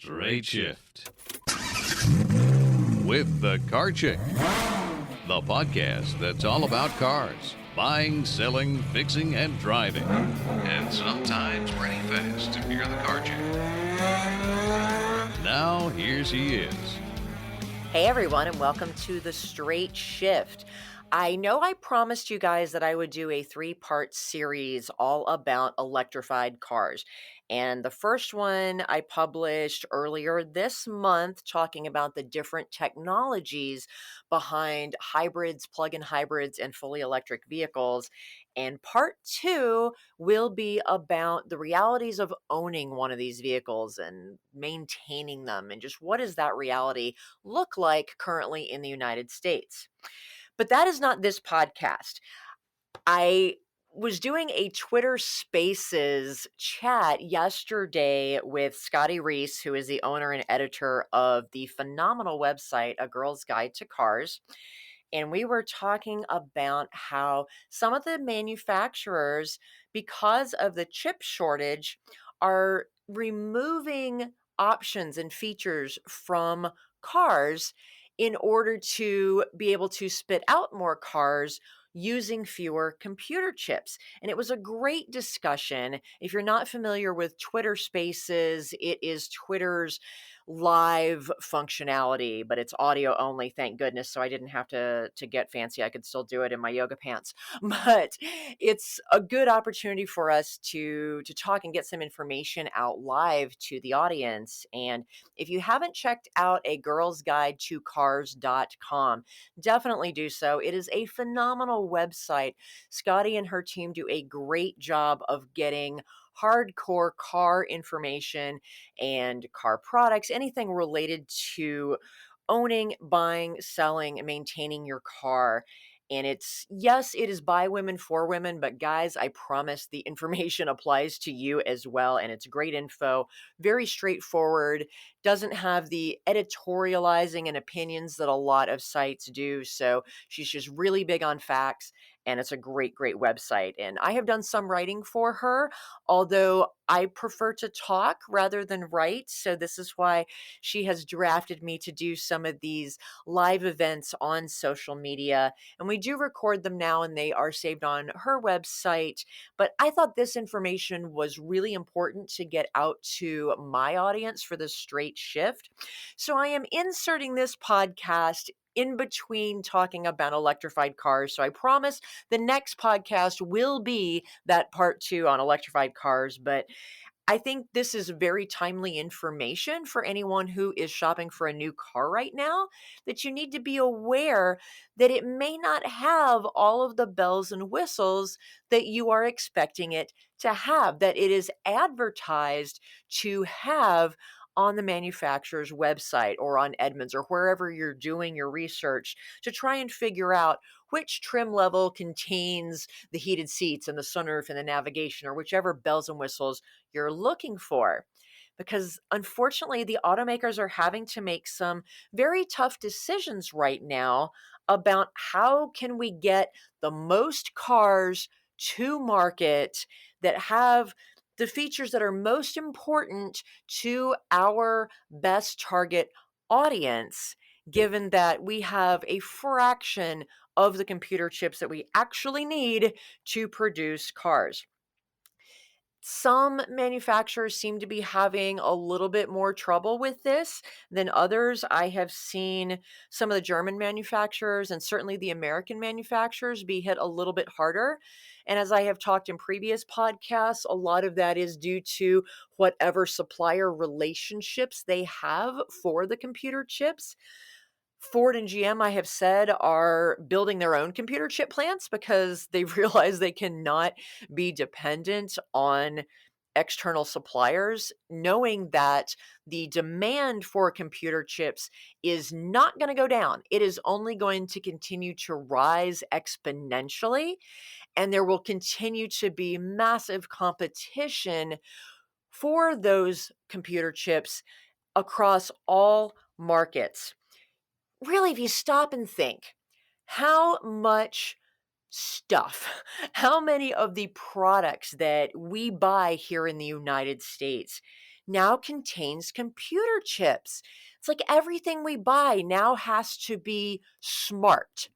Straight Shift with the Car Chick, the podcast that's all about cars, buying, selling, fixing, and driving, and sometimes pretty fast if you're the Car Chick. Now, here she is. Hey everyone, and welcome to the Straight Shift. I know I promised you guys that I would do a 3-part series all about electrified cars. And the first one I published earlier this month, talking about the different technologies behind hybrids, plug-in hybrids, and fully electric vehicles. And part 2 will be about the realities of owning one of these vehicles and maintaining them, and just what does that reality look like currently in the United States. But that is not this podcast. I was doing a Twitter Spaces chat yesterday with Scotty Reese, who is the owner and editor of the phenomenal website, A Girl's Guide to Cars. And we were talking about how some of the manufacturers, because of the chip shortage, are removing options and features from cars in order to be able to spit out more cars using fewer computer chips. And it was a great discussion. If you're not familiar with Twitter Spaces, it is Twitter's live functionality, but it's audio only, thank goodness. So I didn't have to get fancy. I could still do it in my yoga pants. But it's a good opportunity for us to talk and get some information out live to the audience. And if you haven't checked out A Girl's Guide to Cars.com, definitely do so. It is a phenomenal website. Scotty and her team do a great job of getting hardcore car information and car products, anything related to owning, buying, selling, and maintaining your car. And yes, it is by women for women, but guys, I promise the information applies to you as well. And it's great info, very straightforward, doesn't have the editorializing and opinions that a lot of sites do. So she's just really big on facts, and it's a great, great website. And I have done some writing for her, although I prefer to talk rather than write. So this is why she has drafted me to do some of these live events on social media. And we do record them now, and they are saved on her website. But I thought this information was really important to get out to my audience for the Straight Shift. So I am inserting this podcast in between talking about electrified cars. So I promise the next podcast will be that part 2 on electrified cars. But I think this is very timely information for anyone who is shopping for a new car right now, that you need to be aware that it may not have all of the bells and whistles that you are expecting it to have, that it is advertised to have on the manufacturer's website or on Edmunds or wherever you're doing your research to try and figure out which trim level contains the heated seats and the sunroof and the navigation, or whichever bells and whistles you're looking for. Because unfortunately, the automakers are having to make some very tough decisions right now about how can we get the most cars to market that have the features that are most important to our best target audience, given that we have a fraction of the computer chips that we actually need to produce cars. Some manufacturers seem to be having a little bit more trouble with this than others. I have seen some of the German manufacturers and certainly the American manufacturers be hit a little bit harder. And as I have talked in previous podcasts, a lot of that is due to whatever supplier relationships they have for the computer chips. Ford and GM, I have said, are building their own computer chip plants because they realize they cannot be dependent on external suppliers, knowing that the demand for computer chips is not going to go down. It is only going to continue to rise exponentially, and there will continue to be massive competition for those computer chips across all markets. Really, if you stop and think, how much stuff, how many of the products that we buy here in the United States now contains computer chips. It's like everything we buy now has to be smart.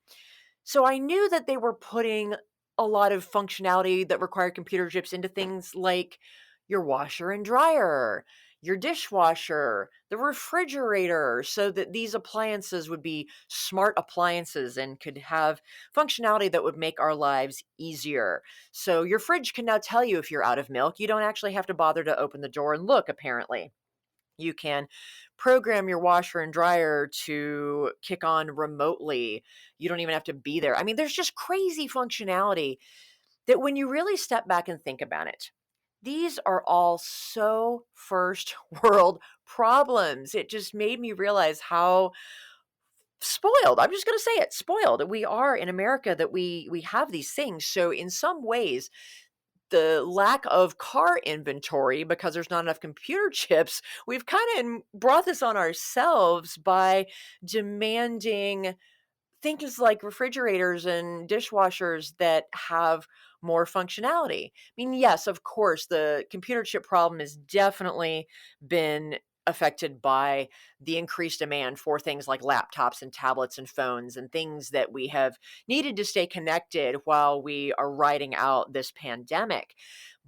So I knew that they were putting a lot of functionality that required computer chips into things like your washer and dryer, your dishwasher, the refrigerator, so that these appliances would be smart appliances and could have functionality that would make our lives easier. So your fridge can now tell you if you're out of milk. You don't actually have to bother to open the door and look, apparently. You can program your washer and dryer to kick on remotely. You don't even have to be there. I mean, there's just crazy functionality that when you really step back and think about it, these are all so first world problems. It just made me realize how spoiled, I'm just going to say it, spoiled we are in America, that we have these things. So in some ways, the lack of car inventory because there's not enough computer chips, we've kind of brought this on ourselves by demanding things like refrigerators and dishwashers that have more functionality. I mean, yes, of course, the computer chip problem has definitely been affected by the increased demand for things like laptops and tablets and phones and things that we have needed to stay connected while we are riding out this pandemic.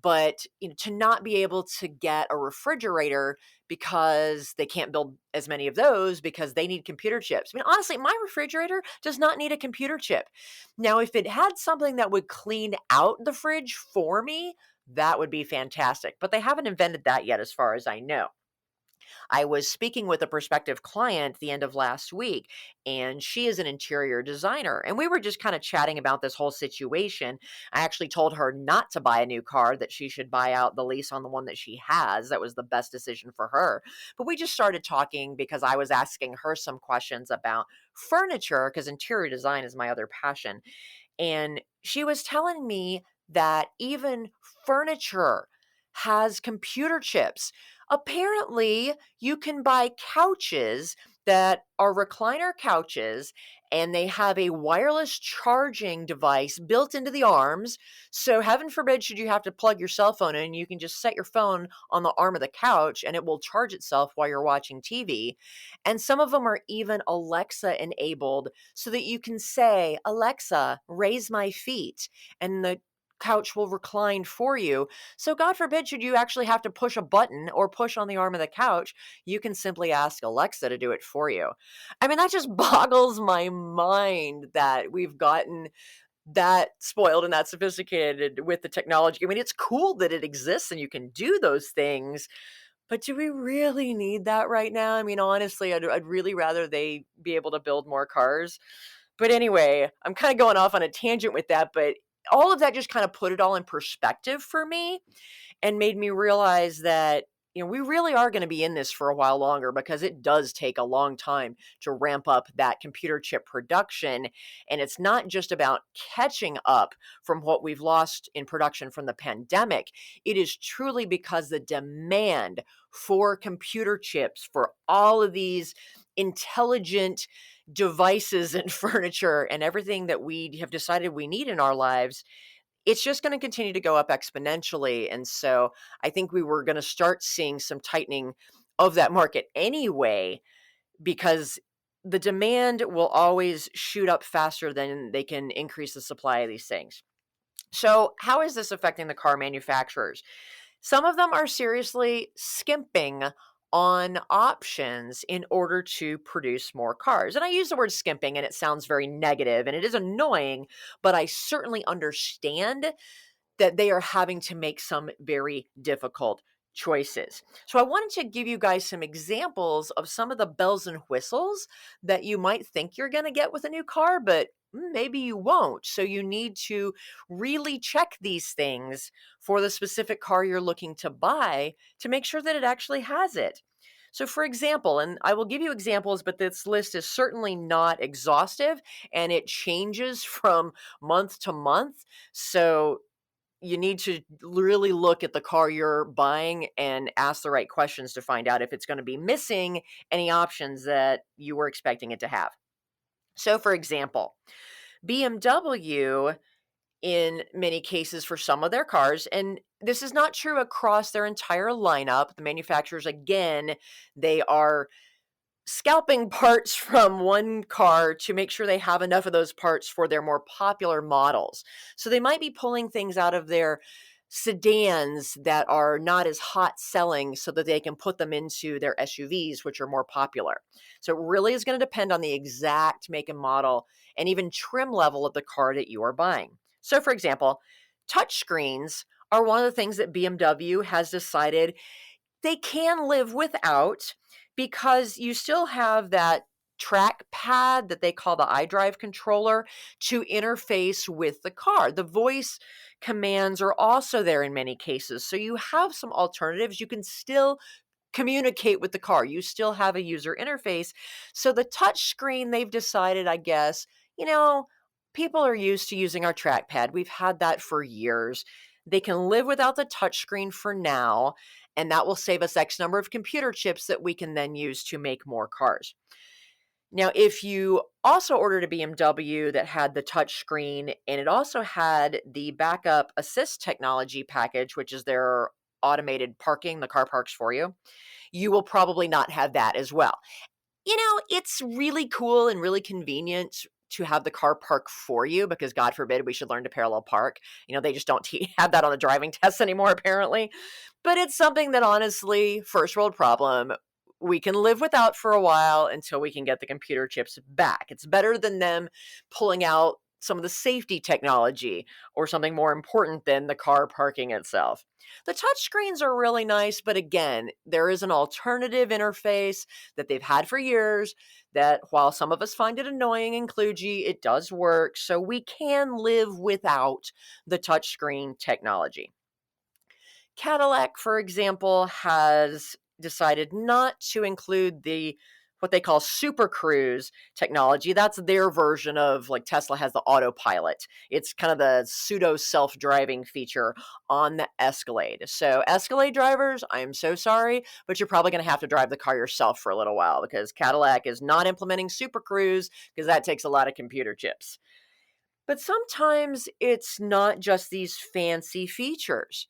But to not be able to get a refrigerator because they can't build as many of those because they need computer chips. I mean, honestly, my refrigerator does not need a computer chip. Now, if it had something that would clean out the fridge for me, that would be fantastic. But they haven't invented that yet, as far as I know. I was speaking with a prospective client the end of last week, and she is an interior designer. And we were just kind of chatting about this whole situation. I actually told her not to buy a new car, that she should buy out the lease on the one that she has. That was the best decision for her. But we just started talking because I was asking her some questions about furniture, because interior design is my other passion. And she was telling me that even furniture has computer chips. Apparently, you can buy couches that are recliner couches, and they have a wireless charging device built into the arms. So, heaven forbid, should you have to plug your cell phone in, you can just set your phone on the arm of the couch and it will charge itself while you're watching TV. And some of them are even Alexa enabled, so that you can say, Alexa, raise my feet, and the couch will recline for you. So, God forbid, should you actually have to push a button or push on the arm of the couch, you can simply ask Alexa to do it for you. I mean, that just boggles my mind that we've gotten that spoiled and that sophisticated with the technology. I mean, it's cool that it exists and you can do those things, but do we really need that right now? I mean, honestly, I'd really rather they be able to build more cars. But anyway, I'm kind of going off on a tangent with that, but all of that just kind of put it all in perspective for me and made me realize that we really are going to be in this for a while longer, because it does take a long time to ramp up that computer chip production. And it's not just about catching up from what we've lost in production from the pandemic. It is truly because the demand for computer chips for all of these intelligent devices and furniture and everything that we have decided we need in our lives, it's just going to continue to go up exponentially. And so I think we were going to start seeing some tightening of that market anyway, because the demand will always shoot up faster than they can increase the supply of these things. So how is this affecting the car manufacturers? Some of them are seriously skimping on options in order to produce more cars. And I use the word skimping and it sounds very negative and it is annoying, but I certainly understand that they are having to make some very difficult choices. So I wanted to give you guys some examples of some of the bells and whistles that you might think you're going to get with a new car, but maybe you won't. So you need to really check these things for the specific car you're looking to buy to make sure that it actually has it. So, for example, and I will give you examples, but this list is certainly not exhaustive and it changes from month to month. So, you need to really look at the car you're buying and ask the right questions to find out if it's going to be missing any options that you were expecting it to have. So, for example, BMW in many cases for some of their cars. And this is not true across their entire lineup. The manufacturers, again, they are scalping parts from one car to make sure they have enough of those parts for their more popular models. So they might be pulling things out of their sedans that are not as hot selling so that they can put them into their SUVs, which are more popular. So it really is going to depend on the exact make and model and even trim level of the car that you are buying. So, for example, touchscreens are one of the things that BMW has decided they can live without, because you still have that track pad that they call the iDrive controller to interface with the car. The voice commands are also there in many cases. So you have some alternatives. You can still communicate with the car. You still have a user interface. So the touch screen, they've decided, I guess, you know, people are used to using our trackpad. We've had that for years. They can live without the touch screen for now, and that will save us X number of computer chips that we can then use to make more cars. Now, if you also ordered a BMW that had the touch screen and it also had the backup assist technology package, which is their automated parking, the car parks for you, you will probably not have that as well. It's really cool and really convenient to have the car park for you, because God forbid we should learn to parallel park. They just don't have that on the driving tests anymore, apparently. But it's something that, honestly, first world problem, we can live without for a while until we can get the computer chips back. It's better than them pulling out some of the safety technology or something more important than the car parking itself. The touch screens are really nice, but again, there is an alternative interface that they've had for years that, while some of us find it annoying and kludgy, it does work. So we can live without the touchscreen technology. Cadillac, for example, has decided not to include the what they call Super Cruise technology. That's their version of, like, Tesla has the autopilot. It's kind of the pseudo self-driving feature on the Escalade. So Escalade drivers, I'm so sorry, but you're probably going to have to drive the car yourself for a little while, because Cadillac is not implementing Super Cruise, because that takes a lot of computer chips. But sometimes it's not just these fancy features.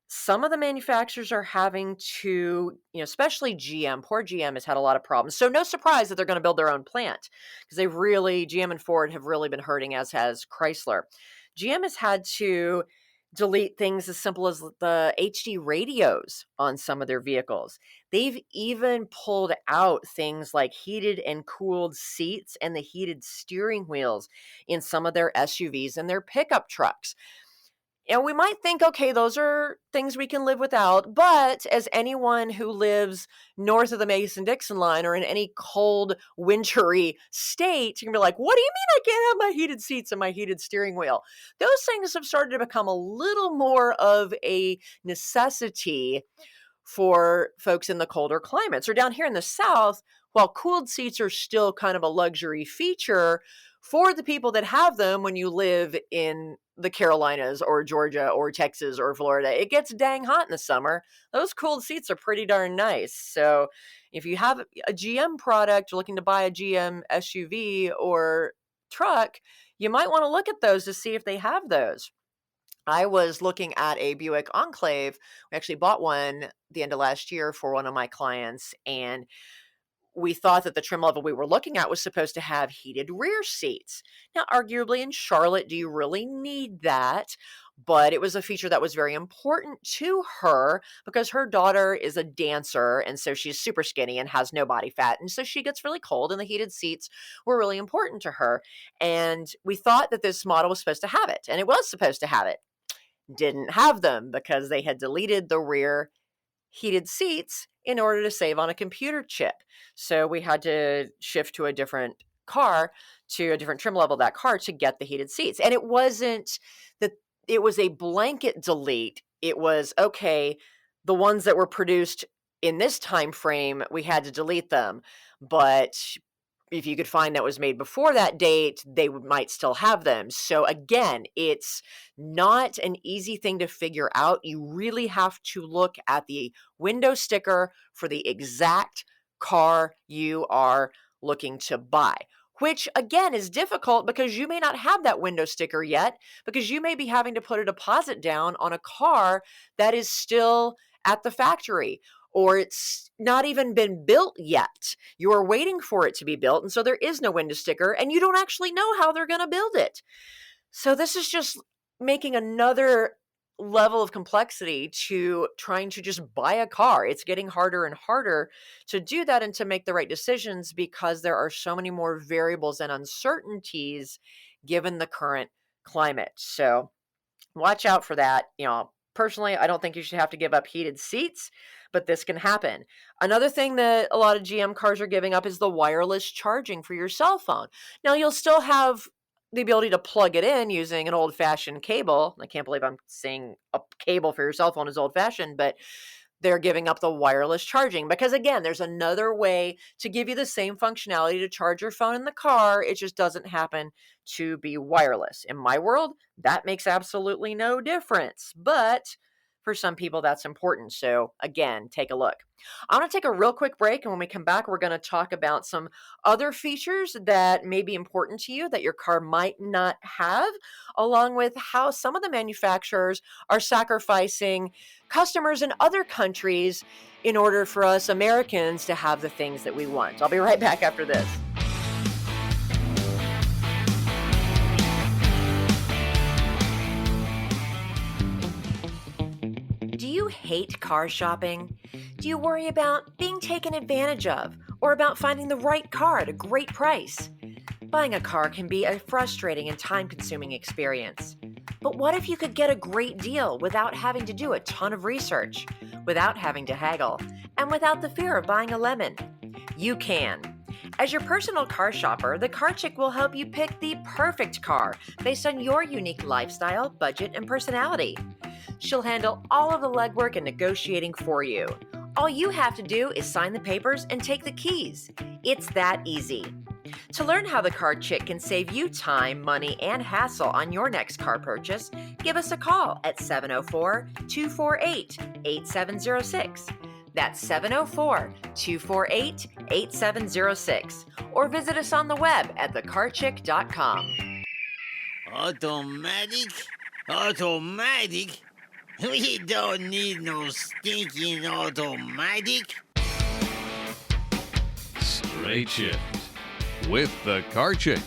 Some of the manufacturers are having to, especially GM. Poor GM has had a lot of problems. So no surprise that they're going to build their own plant, because GM and Ford have really been hurting, as has Chrysler. GM has had to delete things as simple as the HD radios on some of their vehicles. They've even pulled out things like heated and cooled seats and the heated steering wheels in some of their SUVs and their pickup trucks. And we might think, okay, those are things we can live without. But as anyone who lives north of the Mason-Dixon line or in any cold, wintry state, you can be like, what do you mean I can't have my heated seats and my heated steering wheel? Those things have started to become a little more of a necessity for folks in the colder climates. Or down here in the South, while cooled seats are still kind of a luxury feature, for the people that have them when you live in the Carolinas or Georgia or Texas or Florida, it gets dang hot in the summer. Those cooled seats are pretty darn nice. So if you have a GM product, you're looking to buy a GM SUV or truck, you might want to look at those to see if they have those. I was looking at a Buick Enclave. We actually bought one the end of last year for one of my clients, and we thought that the trim level we were looking at was supposed to have heated rear seats. Now, arguably in Charlotte, do you really need that? But it was a feature that was very important to her, because her daughter is a dancer, and so she's super skinny and has no body fat. And so she gets really cold, and the heated seats were really important to her. And we thought that this model was supposed to have it, and it was supposed to have it. Didn't have them because they had deleted the rear heated seats in order to save on a computer chip. So we had to shift to a different car, to a different trim level of that car, to get the heated seats. And it wasn't that it was a blanket delete. It was, okay, the ones that were produced in this time frame, we had to delete them. But if you could find that was made before that date, they might still have them. So again, it's not an easy thing to figure out. You really have to look at the window sticker for the exact car you are looking to buy. which again is difficult because you may not have that window sticker yet, because you may be having to put a deposit down on a car that is still at the factory, or it's not even been built yet. You are waiting for it to be built, and so there is no window sticker, and you don't actually know how they're going to build it. So this is just making another level of complexity to trying to just buy a car. It's getting harder and harder to do that and to make the right decisions because there are so many more variables and uncertainties given the current climate. So watch out for that. Personally, I don't think you should have to give up heated seats, but this can happen. Another thing that a lot of GM cars are giving up is the wireless charging for your cell phone. Now, you'll still have the ability to plug it in using an old-fashioned cable. I can't believe I'm saying a cable for your cell phone is old-fashioned, but they're giving up the wireless charging because, again, there's another way to give you the same functionality to charge your phone in the car. It just doesn't happen to be wireless. In my world, that makes absolutely no difference. But for some people, that's important. So, again, take a look. I'm going to take a real quick break. And when we come back, we're going to talk about some other features that may be important to you that your car might not have, along with how some of the manufacturers are sacrificing customers in other countries in order for us Americans to have the things that we want. I'll be right back after this. Do you hate car shopping? Do you worry about being taken advantage of or about finding the right car at a great price? Buying a car can be a frustrating and time-consuming experience. But what if you could get a great deal without having to do a ton of research, without having to haggle, and without the fear of buying a lemon? You can. As your personal car shopper, the Car Chick will help you pick the perfect car based on your unique lifestyle, budget, and personality. She'll handle all of the legwork and negotiating for you. All you have to do is sign the papers and take the keys. It's that easy. To learn how the Car Chick can save you time, money, and hassle on your next car purchase, give us a call at 704-248-8706. That's 704-248-8706. Or visit us on the web at thecarchick.com. Automatic? Automatic? We don't need no stinking automatic. Straight Shift with the Car Chick.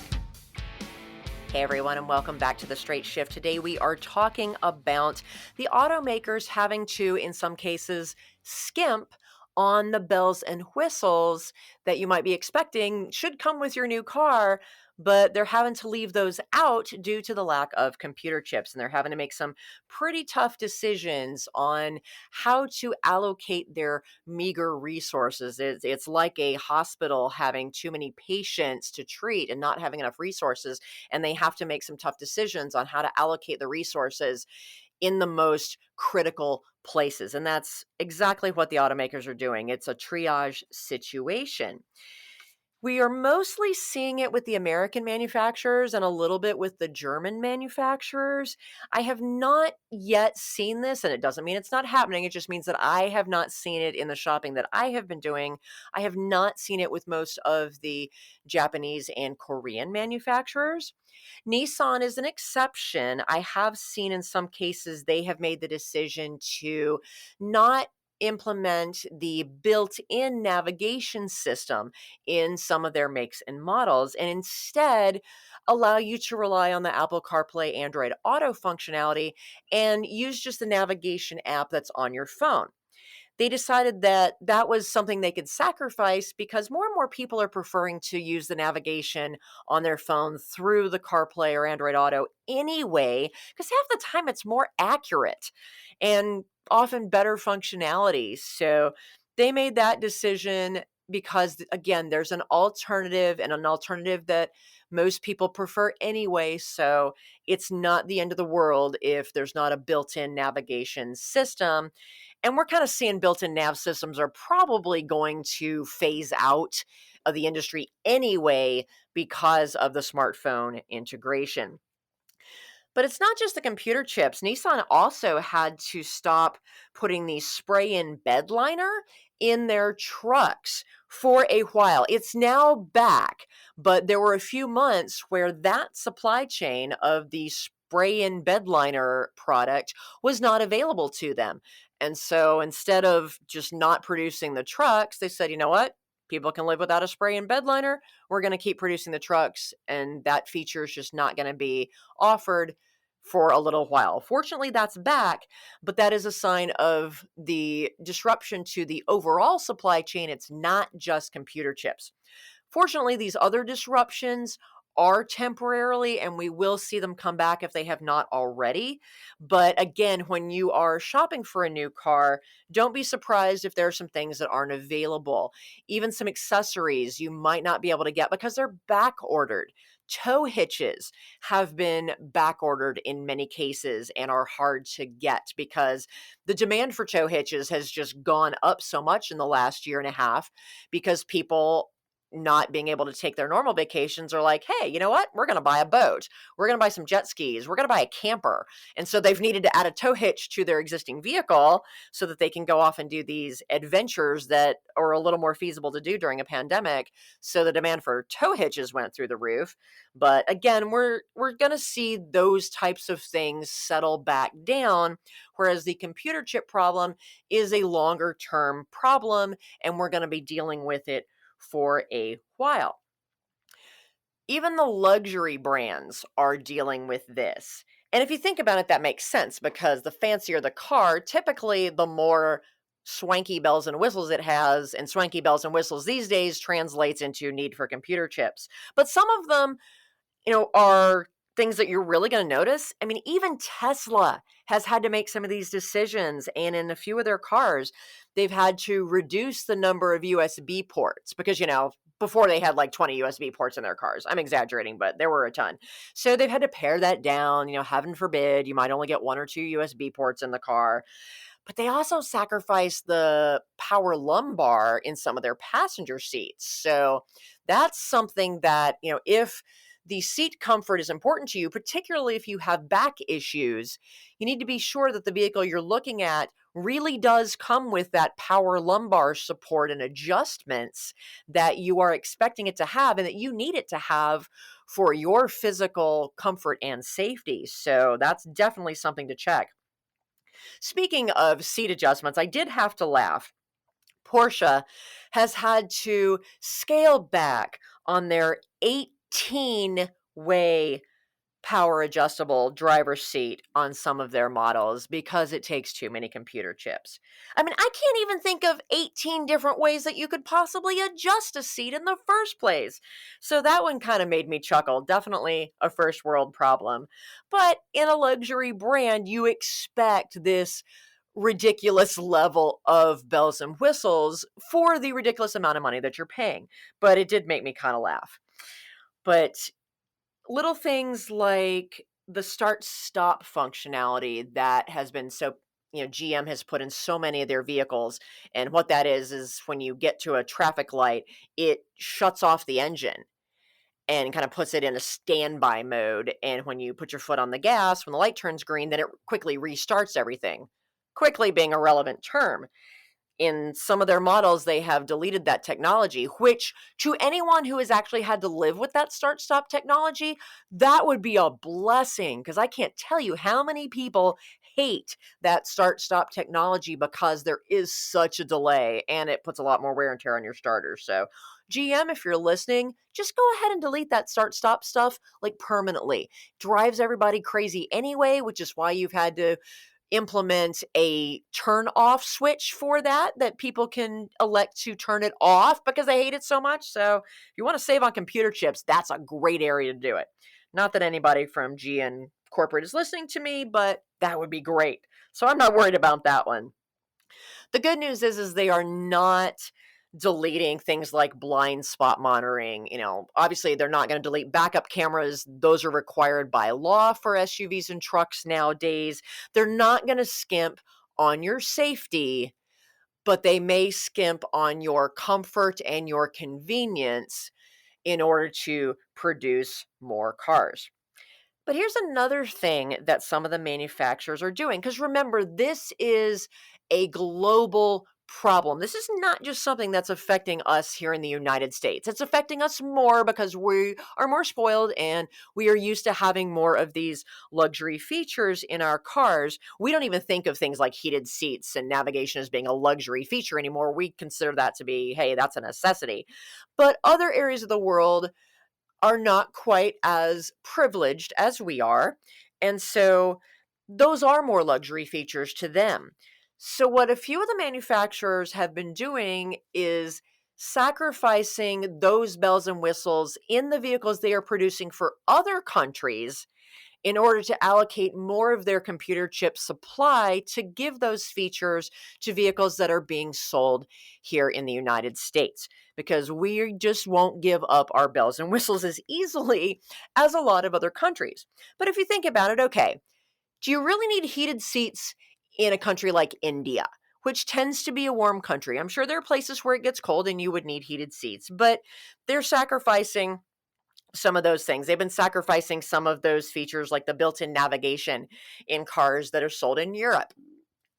Hey everyone, and welcome back to the Straight Shift. Today we are talking about the automakers having to, in some cases, skimp on the bells and whistles that you might be expecting should come with your new car, but they're having to leave those out due to the lack of computer chips, and they're having to make some pretty tough decisions on how to allocate their meager resources. It's like a hospital having too many patients to treat and not having enough resources, and they have to make some tough decisions on how to allocate the resources in the most critical places. And that's exactly what the automakers are doing. It's a triage situation. We are mostly seeing it with the American manufacturers and a little bit with the German manufacturers. I have not yet seen this, and it doesn't mean it's not happening. It just means that I have not seen it in the shopping that I have been doing. I have not seen it with most of the Japanese and Korean manufacturers. Nissan is an exception. I have seen in some cases they have made the decision to not implement the built-in navigation system in some of their makes and models, and instead allow you to rely on the Apple CarPlay Android Auto functionality and use just the navigation app that's on your phone. They decided that that was something they could sacrifice because more and more people are preferring to use the navigation on their phone through the CarPlay or Android Auto anyway, because half the time it's more accurate and often better functionality. So they made that decision because, again, there's an alternative, and an alternative that most people prefer anyway. So it's not the end of the world if there's not a built-in navigation system. And we're kind of seeing built-in nav systems are probably going to phase out of the industry anyway because of the smartphone integration. But it's not just the computer chips. Nissan also had to stop putting the spray-in bed liner in their trucks, for a while. It's now back, but there were a few months where that supply chain of the spray-in bed liner product was not available to them. And so instead of just not producing the trucks, they said, you know what? People can live without a spray-in bed liner. We're going to keep producing the trucks, and that feature is just not going to be offered for a little while. Fortunately, that's back, but that is a sign of the disruption to the overall supply chain. It's not just computer chips. Fortunately, these other disruptions are temporarily, and we will see them come back if they have not already. But again, when you are shopping for a new car, don't be surprised if there are some things that aren't available. Even some accessories you might not be able to get because they're back ordered. Tow hitches have been back ordered in many cases and are hard to get because the demand for tow hitches has just gone up so much in the last year and a half because people not being able to take their normal vacations are like, hey, you know what? We're going to buy a boat. We're going to buy some jet skis. We're going to buy a camper. And so they've needed to add a tow hitch to their existing vehicle so that they can go off and do these adventures that are a little more feasible to do during a pandemic. So the demand for tow hitches went through the roof. But again, we're going to see those types of things settle back down, whereas the computer chip problem is a longer term problem, and we're going to be dealing with it for a while. Even the luxury brands are dealing with this. And if you think about it, that makes sense because the fancier the car, typically the more swanky bells and whistles it has, and swanky bells and whistles these days translates into need for computer chips. But some of them, are things that you're really going to notice. I mean, even Tesla has had to make some of these decisions, and in a few of their cars, they've had to reduce the number of USB ports because, before they had like 20 USB ports in their cars. I'm exaggerating, but there were a ton. So they've had to pare that down. Heaven forbid, you might only get 1 or 2 USB ports in the car. But they also sacrificed the power lumbar in some of their passenger seats. So that's something that, if the seat comfort is important to you, particularly if you have back issues, you need to be sure that the vehicle you're looking at really does come with that power lumbar support and adjustments that you are expecting it to have and that you need it to have for your physical comfort and safety. So that's definitely something to check. Speaking of seat adjustments, I did have to laugh. Porsche has had to scale back on their 18-way power adjustable driver's seat on some of their models because it takes too many computer chips. I mean, I can't even think of 18 different ways that you could possibly adjust a seat in the first place. So that one kind of made me chuckle. Definitely a first world problem. But in a luxury brand, you expect this ridiculous level of bells and whistles for the ridiculous amount of money that you're paying. But it did make me kind of laugh. But little things like the start stop functionality that has been so, GM has put in so many of their vehicles. And what that is when you get to a traffic light, it shuts off the engine and kind of puts it in a standby mode. And when you put your foot on the gas, when the light turns green, then it quickly restarts everything. Quickly being a relevant term. In some of their models, they have deleted that technology, which to anyone who has actually had to live with that start-stop technology, that would be a blessing because I can't tell you how many people hate that start-stop technology because there is such a delay and it puts a lot more wear and tear on your starter. So GM, if you're listening, just go ahead and delete that start-stop stuff like permanently. Drives everybody crazy anyway, which is why you've had to implement a turn off switch for that people can elect to turn it off because they hate it so much. So if you want to save on computer chips, that's a great area to do it. Not that anybody from GN corporate is listening to me, but that would be great. So I'm not worried about that one. The good news is they are not deleting things like blind spot monitoring. Obviously they're not going to delete backup cameras. Those are required by law for SUVs and trucks nowadays. They're not going to skimp on your safety, but they may skimp on your comfort and your convenience in order to produce more cars. But here's another thing that some of the manufacturers are doing, because remember, this is a global problem. This is not just something that's affecting us here in the United States. It's affecting us more because we are more spoiled and we are used to having more of these luxury features in our cars. We don't even think of things like heated seats and navigation as being a luxury feature anymore. We consider that to be, hey, that's a necessity. But other areas of the world are not quite as privileged as we are. And so those are more luxury features to them. So, what a few of the manufacturers have been doing is sacrificing those bells and whistles in the vehicles they are producing for other countries in order to allocate more of their computer chip supply to give those features to vehicles that are being sold here in the United States. Because we just won't give up our bells and whistles as easily as a lot of other countries. But if you think about it, okay, do you really need heated seats in a country like India, which tends to be a warm country? I'm sure there are places where it gets cold and you would need heated seats, but they're sacrificing some of those things. They've been sacrificing some of those features like the built-in navigation in cars that are sold in Europe.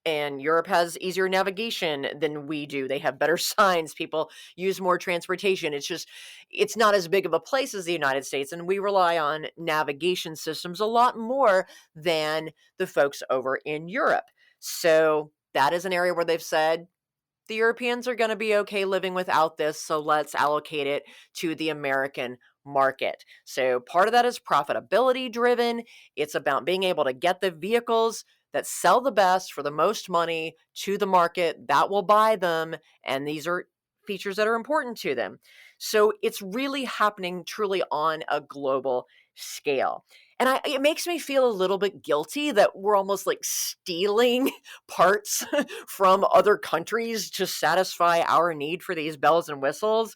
And Europe has easier navigation than we do. They have better signs. People use more transportation. It's not as big of a place as the United States. And we rely on navigation systems a lot more than the folks over in Europe. So that is an area where they've said, the Europeans are going to be okay living without this, so let's allocate it to the American market. So part of that is profitability driven. It's about being able to get the vehicles that sell the best for the most money to the market that will buy them. And these are features that are important to them. So it's really happening truly on a global scale. And it makes me feel a little bit guilty that we're almost like stealing parts from other countries to satisfy our need for these bells and whistles.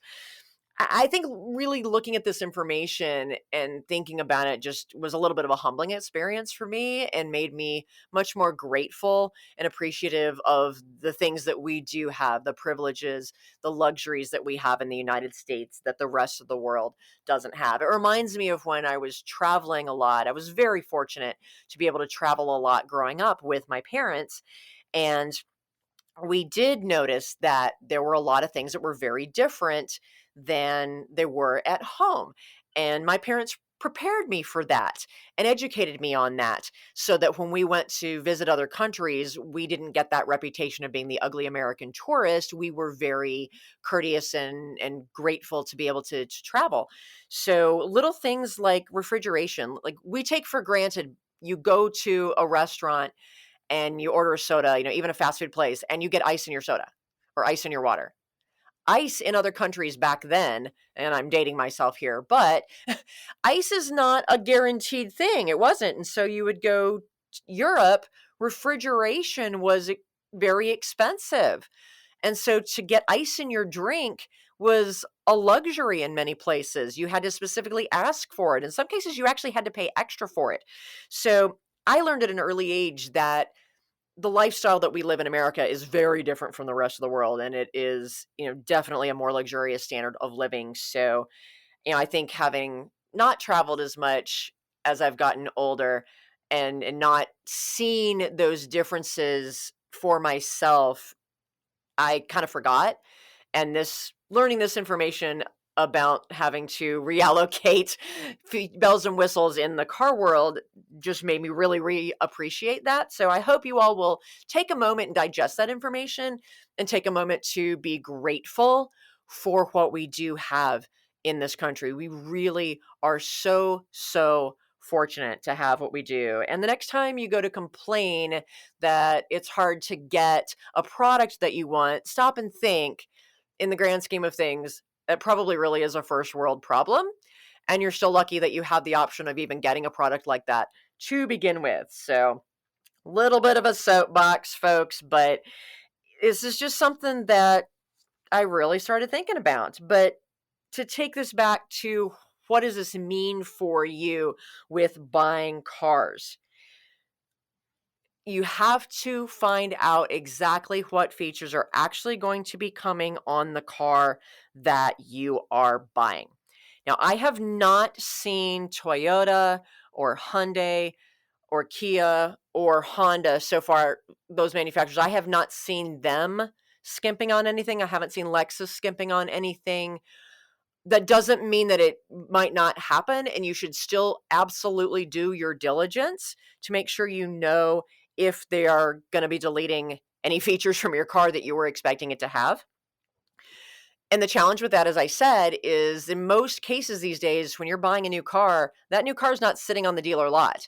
I think really looking at this information and thinking about it just was a little bit of a humbling experience for me and made me much more grateful and appreciative of the things that we do have, the privileges, the luxuries that we have in the United States that the rest of the world doesn't have. It reminds me of when I was traveling a lot. I was very fortunate to be able to travel a lot growing up with my parents. And we did notice that there were a lot of things that were very different than they were at home. And my parents prepared me for that and educated me on that so that when we went to visit other countries, we didn't get that reputation of being the ugly American tourist. We were very courteous and grateful to be able to travel. So little things like refrigeration, like we take for granted. You go to a restaurant and you order a soda, even a fast food place, and you get ice in your soda or ice in your water. Ice in other countries back then, and I'm dating myself here, but ice is not a guaranteed thing. It wasn't. And so you would go to Europe, refrigeration was very expensive. And so to get ice in your drink was a luxury in many places. You had to specifically ask for it. In some cases, you actually had to pay extra for it. So I learned at an early age that the lifestyle that we live in America is very different from the rest of the world. And it is, definitely a more luxurious standard of living. So, I think having not traveled as much as I've gotten older and not seen those differences for myself, I kind of forgot. And learning this information about having to reallocate bells and whistles in the car world just made me really reappreciate that. So I hope you all will take a moment and digest that information and take a moment to be grateful for what we do have in this country. We really are so, so fortunate to have what we do. And the next time you go to complain that it's hard to get a product that you want, stop and think, in the grand scheme of things, it probably really is a first world problem. And you're still lucky that you have the option of even getting a product like that to begin with. So, little bit of a soapbox, folks, but this is just something that I really started thinking about. But to take this back to what does this mean for you with buying cars? You have to find out exactly what features are actually going to be coming on the car that you are buying. Now, I have not seen Toyota or Hyundai or Kia or Honda so far, those manufacturers, I have not seen them skimping on anything. I haven't seen Lexus skimping on anything. That doesn't mean that it might not happen, and you should still absolutely do your diligence to make sure you know if they are going to be deleting any features from your car that you were expecting it to have. And the challenge with that, as I said, is in most cases these days, when you're buying a new car, that new car is not sitting on the dealer lot.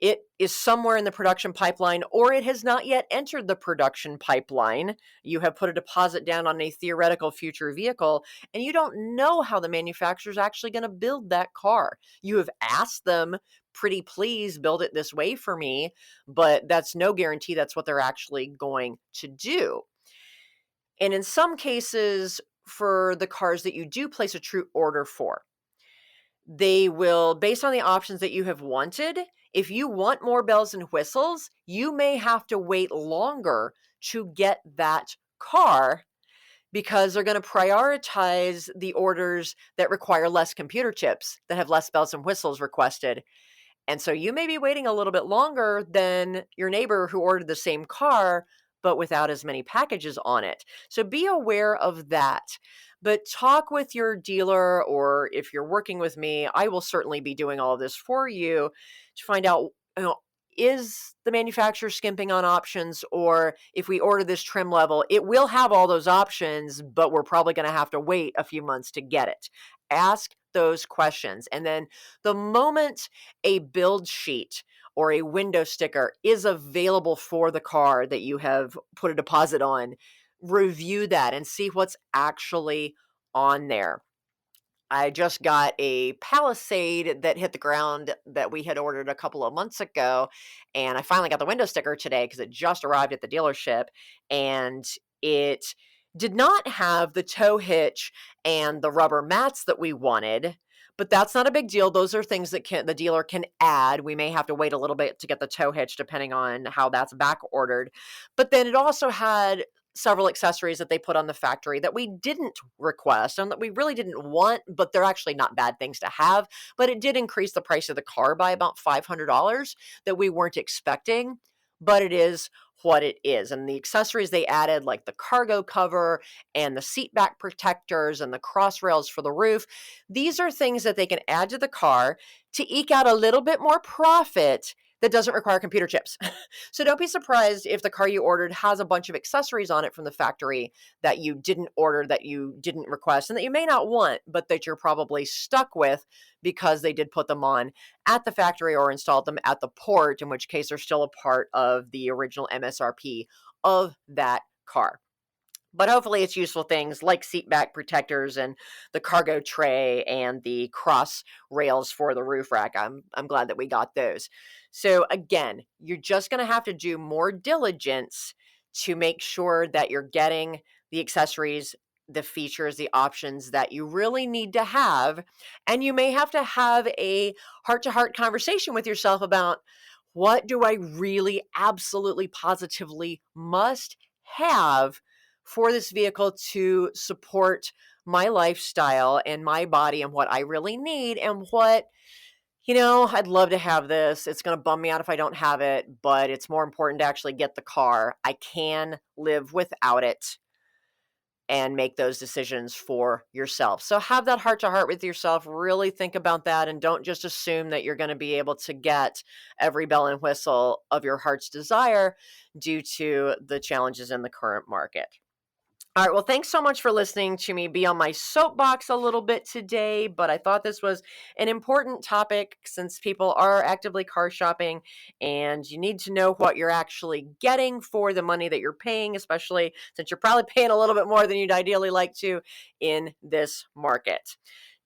It is somewhere in the production pipeline, or it has not yet entered the production pipeline. You have put a deposit down on a theoretical future vehicle, and you don't know how the manufacturer is actually going to build that car. You have asked them, pretty please build it this way for me, but that's no guarantee that's what they're actually going to do. And in some cases, for the cars that you do place a true order for, they will, based on the options that you have wanted, if you want more bells and whistles, you may have to wait longer to get that car because they're going to prioritize the orders that require less computer chips, that have less bells and whistles requested. And so you may be waiting a little bit longer than your neighbor who ordered the same car, but without as many packages on it. So be aware of that. But talk with your dealer, or if you're working with me, I will certainly be doing all of this for you to find out, is the manufacturer skimping on options? Or if we order this trim level, it will have all those options, but we're probably going to have to wait a few months to get it. Ask those questions. And then the moment a build sheet or a window sticker is available for the car that you have put a deposit on, review that and see what's actually on there. I just got a Palisade that hit the ground that we had ordered a couple of months ago, and I finally got the window sticker today because it just arrived at the dealership, and it did not have the tow hitch and the rubber mats that we wanted. But that's not a big deal. Those are things that the dealer can add. We may have to wait a little bit to get the tow hitch depending on how that's back ordered. But then it also had several accessories that they put on the factory that we didn't request and that we really didn't want, but they're actually not bad things to have. But it did increase the price of the car by about $500 that we weren't expecting, but it is what it is. And the accessories they added, like the cargo cover and the seat back protectors and the cross rails for the roof, these are things that they can add to the car to eke out a little bit more profit that doesn't require computer chips. So don't be surprised if the car you ordered has a bunch of accessories on it from the factory that you didn't order, that you didn't request, and that you may not want, but that you're probably stuck with because they did put them on at the factory or installed them at the port, in which case they're still a part of the original MSRP of that car. But hopefully it's useful things like seat back protectors and the cargo tray and the cross rails for the roof rack. I'm glad that we got those. So again, you're just going to have to do more diligence to make sure that you're getting the accessories, the features, the options that you really need to have. And you may have to have a heart-to-heart conversation with yourself about, what do I really absolutely positively must have for this vehicle to support my lifestyle and my body and what I really need, and what, I'd love to have this. It's going to bum me out if I don't have it, but it's more important to actually get the car. I can live without it, and make those decisions for yourself. So have that heart to heart with yourself. Really think about that, and don't just assume that you're going to be able to get every bell and whistle of your heart's desire due to the challenges in the current market. All right, well, thanks so much for listening to me be on my soapbox a little bit today, but I thought this was an important topic since people are actively car shopping, and you need to know what you're actually getting for the money that you're paying, especially since you're probably paying a little bit more than you'd ideally like to in this market.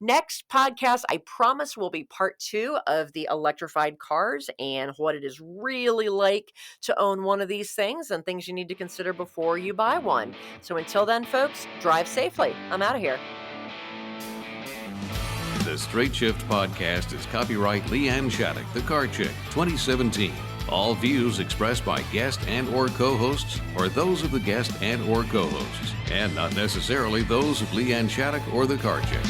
Next podcast, I promise, will be part 2 of the electrified cars and what it is really like to own one of these things and things you need to consider before you buy one. So until then, folks, drive safely. I'm out of here. The Straight Shift podcast is copyright Leanne Shattuck, the Car Chick, 2017. All views expressed by guest and or co-hosts are those of the guest and or co-hosts, and not necessarily those of Leanne Shattuck or the Car Chick.